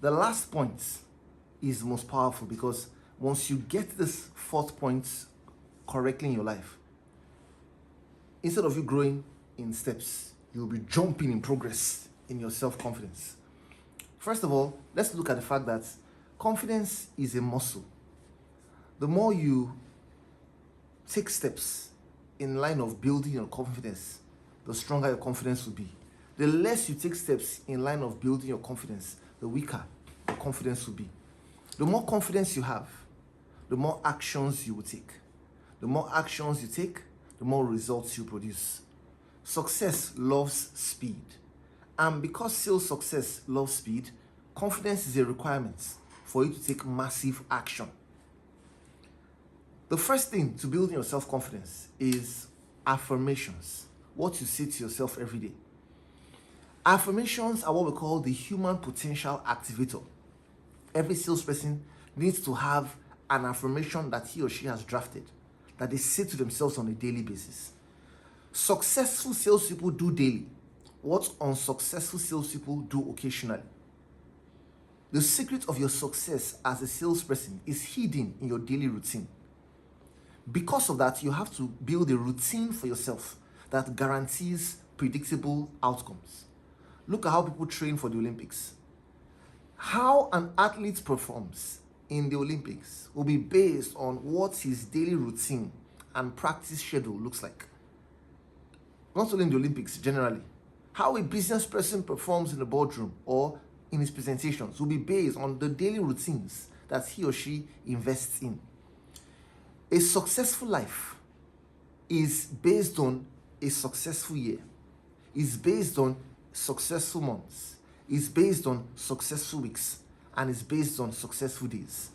The last point is most powerful, because once you get this fourth point correctly in your life, instead of you growing in steps, you'll be jumping in progress in your self-confidence. First of all, let's look at the fact that confidence is a muscle. The more you take steps in line of building your confidence, the stronger your confidence will be. The less you take steps in line of building your confidence, the weaker your confidence will be. The more confidence you have, the more actions you will take. The more actions you take, the more results you produce. Success loves speed. And because sales success loves speed, confidence is a requirement for you to take massive action. The first thing to building your self-confidence is affirmations, what you say to yourself every day. Affirmations are what we call the human potential activator. Every salesperson needs to have an affirmation that he or she has drafted, that they say to themselves on a daily basis. Successful salespeople do daily what unsuccessful salespeople do occasionally. The secret of your success as a salesperson is hidden in your daily routine. Because of that, you have to build a routine for yourself that guarantees predictable outcomes. Look at how people train for the Olympics. How an athlete performs in the Olympics will be based on what his daily routine and practice schedule looks like. Not only in the Olympics, generally. How a business person performs in the boardroom or in his presentations will be based on the daily routines that he or she invests in. A successful life is based on a successful year, is based on successful months, is based on successful weeks, and is based on successful days.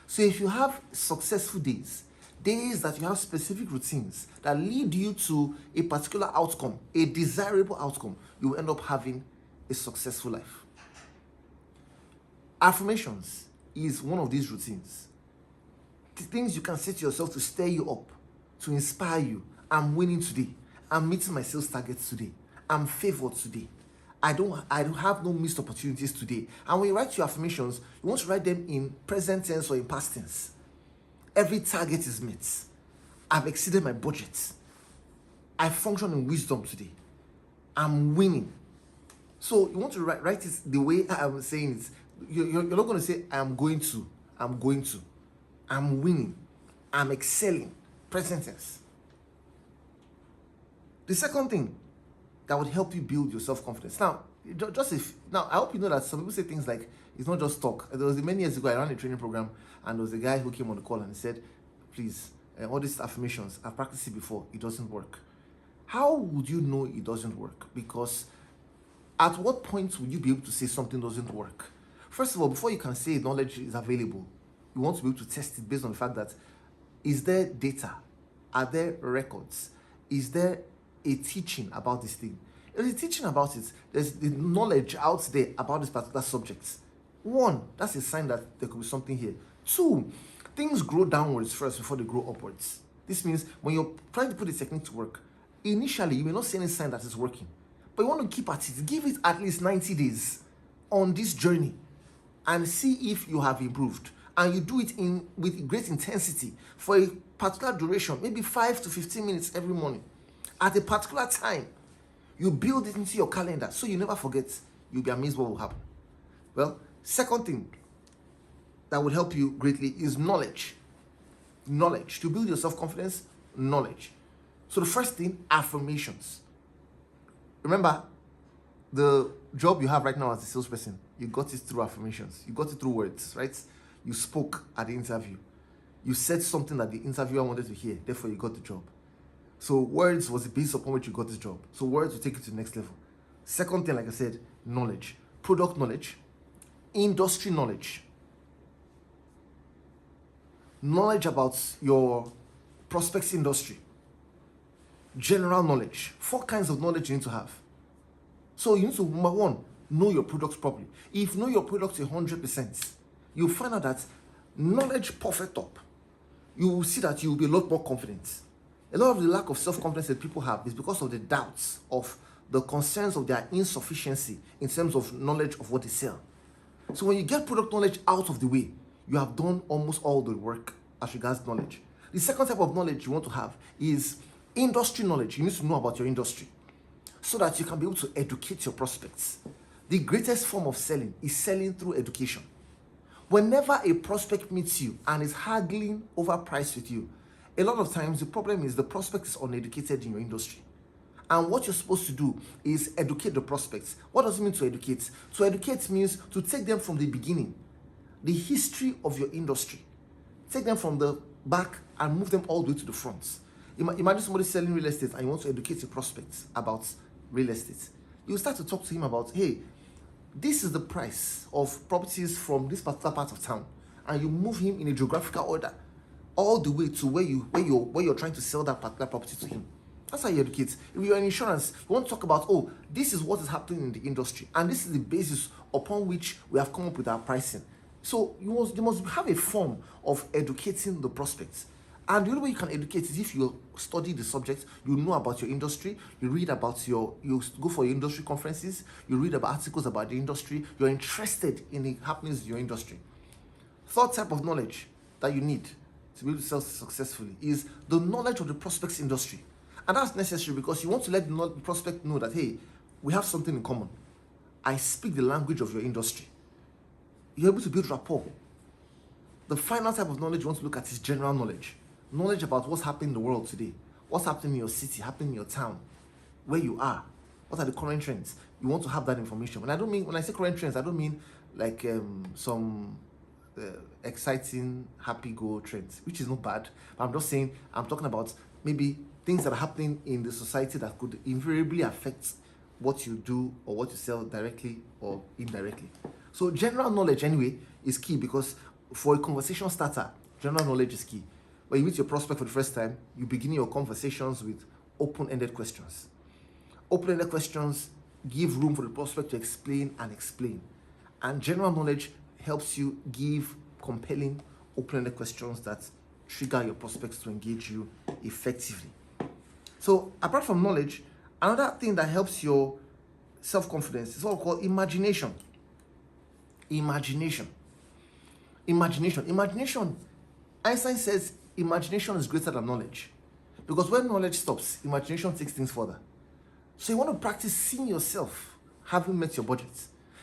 So if you have successful days that you have specific routines that lead you to a particular outcome, a desirable outcome, you will end up having a successful life. Affirmations is one of these routines. The things you can say to yourself to stir you up, to inspire you. I'm winning today. I'm meeting my sales targets today. I'm favored today. I don't have no missed opportunities today. And when you write your affirmations, you want to write them in present tense or in past tense. Every target is met. I've exceeded my budget. I function in wisdom today. I'm winning. So you want to write it the way I'm saying it. You're not going to say, I'm going to. I'm winning. I'm excelling. Present tense. The second thing that would help you build your self-confidence. Now, I hope you know that some people say things like, it's not just talk. There was many years ago, I ran a training program, and there was a guy who came on the call and said, please, all these affirmations, I've practiced it before, it doesn't work. How would you know it doesn't work? Because at what point would you be able to say something doesn't work? First of all, before you can say knowledge is available, you want to be able to test it based on the fact that, is there data? Are there records? Is there a teaching about this thing? If there's a teaching about it, there's the knowledge out there about this particular subject. One, that's a sign that there could be something here. Two, things grow downwards first before they grow upwards. This means when you're trying to put the technique to work, initially you may not see any sign that it's working, but you want to keep at it. Give it at least 90 days on this journey and see if you have improved. And you do it with great intensity for a particular duration, maybe 5 to 15 minutes every morning. At a particular time, you build it into your calendar so you never forget. You'll be amazed what will happen. Well, second thing that would help you greatly is knowledge. Knowledge. To build your self-confidence, knowledge. So the first thing, affirmations. Remember, the job you have right now as a salesperson, you got it through affirmations. You got it through words, right? You spoke at the interview. You said something that the interviewer wanted to hear. Therefore, you got the job. So words was the basis upon which you got this job. So words will take you to the next level. Second thing, like I said, knowledge. Product knowledge. Industry knowledge. Knowledge about your prospects industry. General knowledge. 4 kinds of knowledge you need to have. So you need to, number one, know your products properly. If you know your products 100%, you'll find out that knowledge perfect up. You will see that you will be a lot more confident. A lot of the lack of self-confidence that people have is because of the doubts of the concerns of their insufficiency in terms of knowledge of what they sell. So when you get product knowledge out of the way, you have done almost all the work as regards knowledge. The second type of knowledge you want to have is industry knowledge. You need to know about your industry so that you can be able to educate your prospects. The greatest form of selling is selling through education. Whenever a prospect meets you and is haggling over price with you, a lot of times the problem is the prospect is uneducated in your industry. And what you're supposed to do is educate the prospects. What does it mean to educate? To educate means to take them from the beginning, the history of your industry. Take them from the back and move them all the way to the front. Imagine somebody selling real estate and you want to educate your prospects about real estate. You start to talk to him about, hey, this is the price of properties from this particular part of town, and you move him in a geographical order all the way to where you're trying to sell that particular property to him. That's how you educate. If you're in insurance, you want to talk about, oh, this is what is happening in the industry, and this is the basis upon which we have come up with our pricing. So you must have a form of educating the prospects. And the only way you can educate is if you study the subject, you know about your industry, you read about you go for your industry conferences, you read about articles about the industry, you're interested in the happenings in your industry. Third type of knowledge that you need to be able to sell successfully is the knowledge of the prospect's industry. And that's necessary because you want to let the prospect know that, hey, we have something in common. I speak the language of your industry. You're able to build rapport. The final type of knowledge you want to look at is general knowledge. Knowledge about what's happening in the world today. What's happening in your city, happening in your town, where you are. What are the current trends? You want to have that information. When I say current trends, I don't mean like some exciting, happy-go trends, which is not bad. But I'm just saying, I'm talking about maybe things that are happening in the society that could invariably affect what you do or what you sell directly or indirectly. So general knowledge anyway is key because for a conversation starter, general knowledge is key. When you meet your prospect for the first time, you begin your conversations with open-ended questions. Open-ended questions give room for the prospect to explain and explain. And general knowledge helps you give compelling, open-ended questions that trigger your prospects to engage you effectively. So apart from knowledge, another thing that helps your self-confidence is what we call imagination. Imagination. Einstein says imagination is greater than knowledge. Because when knowledge stops, imagination takes things further. So you want to practice seeing yourself having met your budget.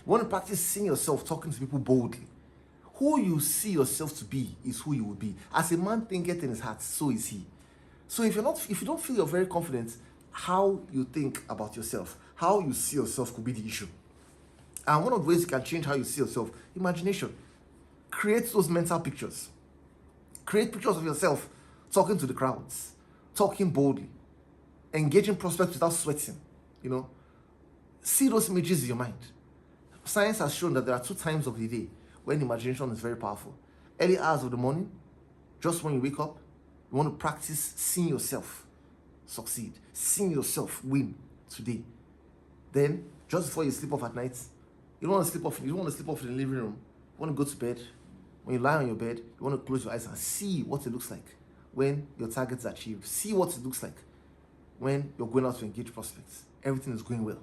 You want to practice seeing yourself talking to people boldly. Who you see yourself to be is who you will be. As a man thinketh in his heart, so is he. So if you don't feel you're very confident, how you think about yourself, how you see yourself could be the issue. And one of the ways you can change how you see yourself, imagination. Create those mental pictures. Create pictures of yourself talking to the crowds, talking boldly, engaging prospects without sweating. See those images in your mind. Science has shown that there are 2 times of the day when imagination is very powerful. Early hours of the morning, just when you wake up, you want to practice seeing yourself succeed, seeing yourself win today. Then, just before you sleep off at night, you don't want to sleep off in the living room. You want to go to bed. When you lie on your bed, you want to close your eyes and see what it looks like when your targets are achieved. See what it looks like when you're going out to engage prospects. Everything is going well.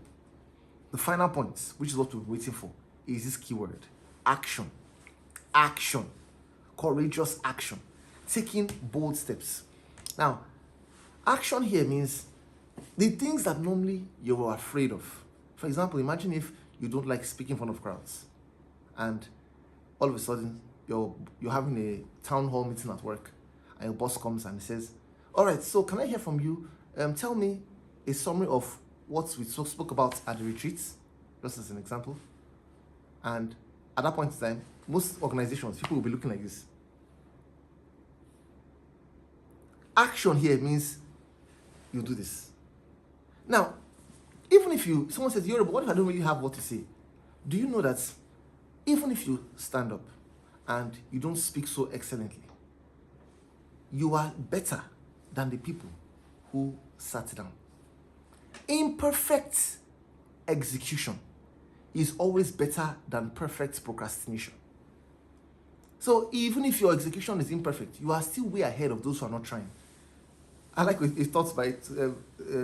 The final point, which is what we're waiting for, is this keyword: action. Action. Courageous action. Taking bold steps. Now, action here means the things that normally you were afraid of. For example, imagine if you don't like speaking in front of crowds, and all of a sudden you're having a town hall meeting at work, and your boss comes and says, all right, so can I hear from you? Tell me a summary of what we spoke about at the retreats, just as an example. And at that point in time, most organizations, people will be looking like this. Action here means you do this. Now, even if someone says, Iyore, but what if I don't really have what to say? Do you know that even if you stand up and you don't speak so excellently, you are better than the people who sat down? Imperfect execution is always better than perfect procrastination. So even if your execution is imperfect, you are still way ahead of those who are not trying. I like his thoughts by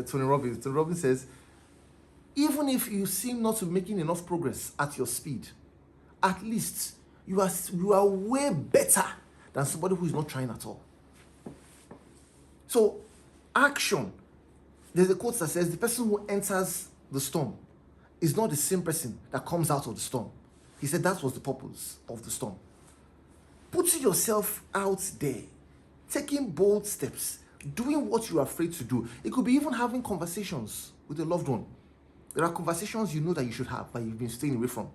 Tony Robbins. Tony Robbins says, even if you seem not to be making enough progress at your speed, at least you are way better than somebody who is not trying at all. So, action. There's a quote that says, the person who enters the storm is not the same person that comes out of the storm. He said that was the purpose of the storm. Putting yourself out there, taking bold steps, doing what you're afraid to do. It could be even having conversations with a loved one. There are conversations you know that you should have, but you've been staying away from.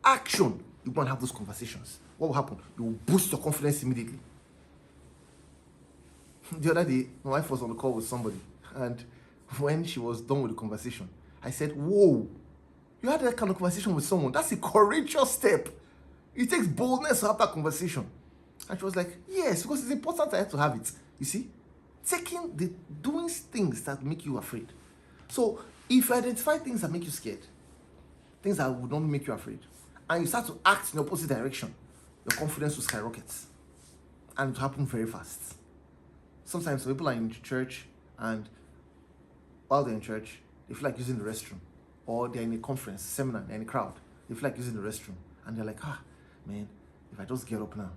Action. You go and have those conversations. What will happen? You will boost your confidence immediately. The other day, my wife was on the call with somebody, and when she was done with the conversation, I said, whoa, you had that kind of conversation with someone. That's a courageous step. It takes boldness to have that conversation. And she was like, yes, because it's important I have to have it. You see? Doing things that make you afraid. So if you identify things that make you scared, things that would not make you afraid, and you start to act in the opposite direction, your confidence will skyrocket. And it will happen very fast. Sometimes people are in church, and while they're in church, they feel like using the restroom. Or they're in a conference, seminar, they're in a crowd. They feel like using the restroom. And they're like, man, if I just get up now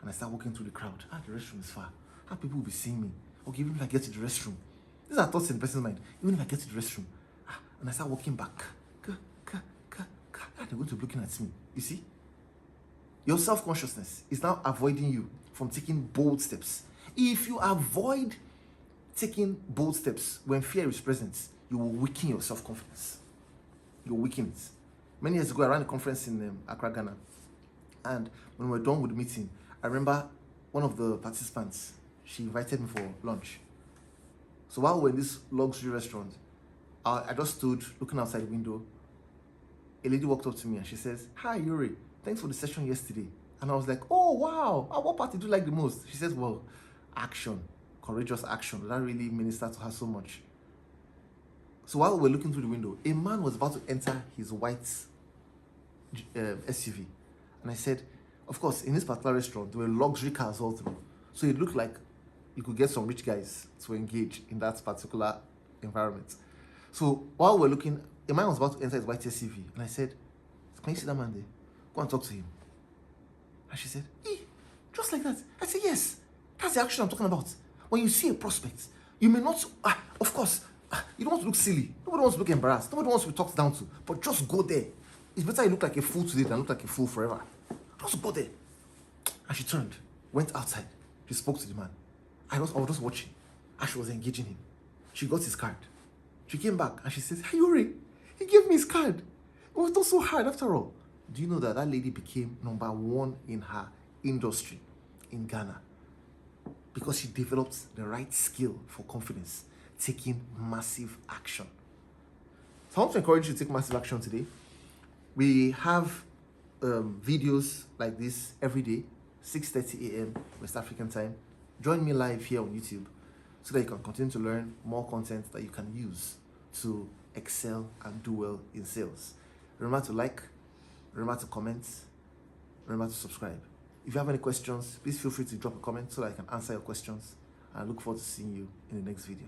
and I start walking through the crowd, the restroom is far. People will be seeing me. Okay, even if I get to the restroom. These are thoughts in the person's mind. Even if I get to the restroom and I start walking back, they're going to be looking at me. You see? Your self-consciousness is now avoiding you from taking bold steps. If you avoid taking bold steps when fear is present, you will weaken your self-confidence. You will weaken it. Many years ago, I ran a conference in Accra, Ghana. And when we were done with the meeting, I remember one of the participants, she invited me for lunch. So while we were in this luxury restaurant, I just stood looking outside the window. A lady walked up to me and she says, hi, Iyore, thanks for the session yesterday. And I was like, oh, wow. What part did you like the most? She says, well, action, courageous action. That really ministered to her so much. So while we were looking through the window, a man was about to enter his white SUV. And I said, of course, in this particular restaurant, there were luxury cars all through. So it looked like you could get some rich guys to engage in that particular environment. So while we're looking, a man was about to enter his white SUV. And I said, can you see that man there? Go and talk to him. And she said, just like that. I said, yes, that's the action I'm talking about. When you see a prospect, you may not, of course, you don't want to look silly. Nobody wants to look embarrassed. Nobody wants to be talked down to. But just go there. It's better you look like a fool today than look like a fool forever. Just go there. And she turned, went outside. She spoke to the man. I was just watching. And she was engaging him. She got his card. She came back and she says, hey, Iyore, he gave me his card. It was not so hard after all. Do you know that lady became number one in her industry in Ghana? Because she developed the right skill for confidence, taking massive action. So I want to encourage you to take massive action today. We have videos like this every day, 6:30 a.m. West African time. Join me live here on YouTube so that you can continue to learn more content that you can use to excel and do well in sales. Remember to like, remember to comment, remember to subscribe. If you have any questions, please feel free to drop a comment so that I can answer your questions. I look forward to seeing you in the next video.